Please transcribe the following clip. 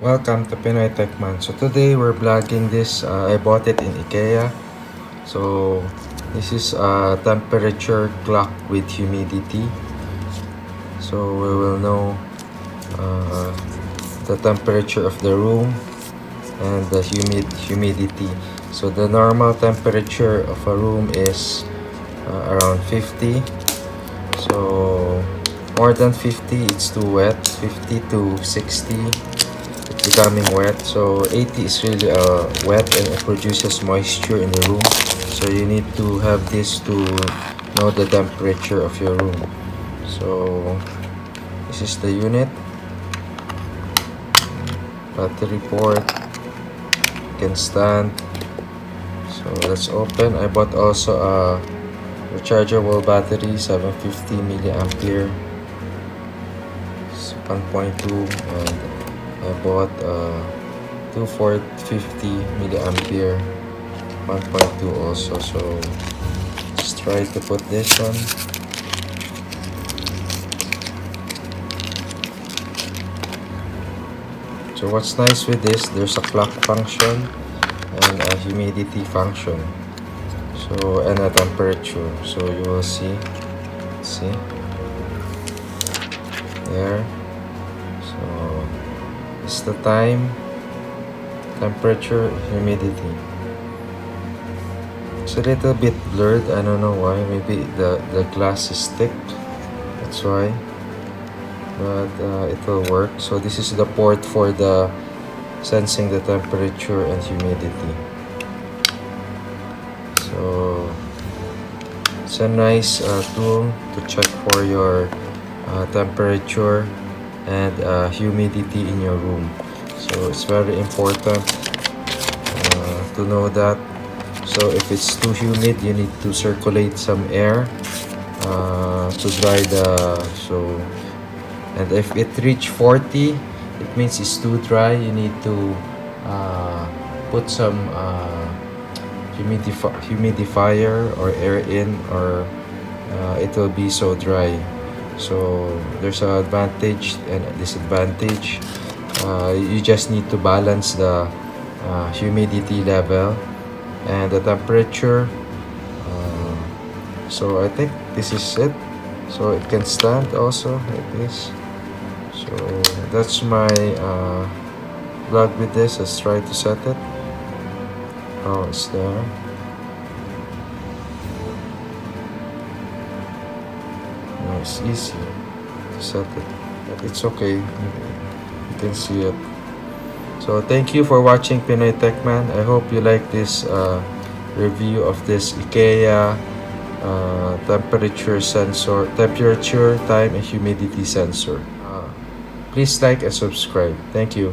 Welcome to Pinoy Techman. So today we're vlogging this. I bought it in IKEA. So this is a temperature clock with humidity. So we will know the temperature of the room and the humidity. So the normal temperature of a room is around 50. So more than 50 it's too wet. 50 to 60 it's becoming wet. So 80 is really wet and it produces moisture in the room. So you need to have this to know the temperature of your room. So this is the unit, battery port, can stand. So let's open. I bought also a rechargeable battery, 750 milliampere, 1.2, and I bought 2450 milliampere, 1.2 also. So let's try to put this one. So what's nice with this, there's a clock function and a humidity function. So and a temperature. So you will see there. So it's the time, temperature, humidity. It's a little bit blurred. I don't know why. Maybe the glass is thick. That's why. But it will work. So this is the port for the sensing the temperature and humidity. So it's a nice tool to check for your temperature and humidity in your room. So it's very important to know that. So if it's too humid, you need to circulate some air to dry and if it reach 40, it means it's too dry. You need to put some humidifier or air in, or it will be so dry. So there's an advantage and a disadvantage. You just need to balance the humidity level and the temperature. So I think this is it. So it can stand also like this. So that's my vlog with this. Let's try to set it. Oh, it's there. No, it's easy to set it, but it's okay. You can see it. So thank you for watching Pinoy Techman. I hope you like this review of this IKEA temperature sensor, temperature, time, and humidity sensor. Please like and subscribe. Thank you.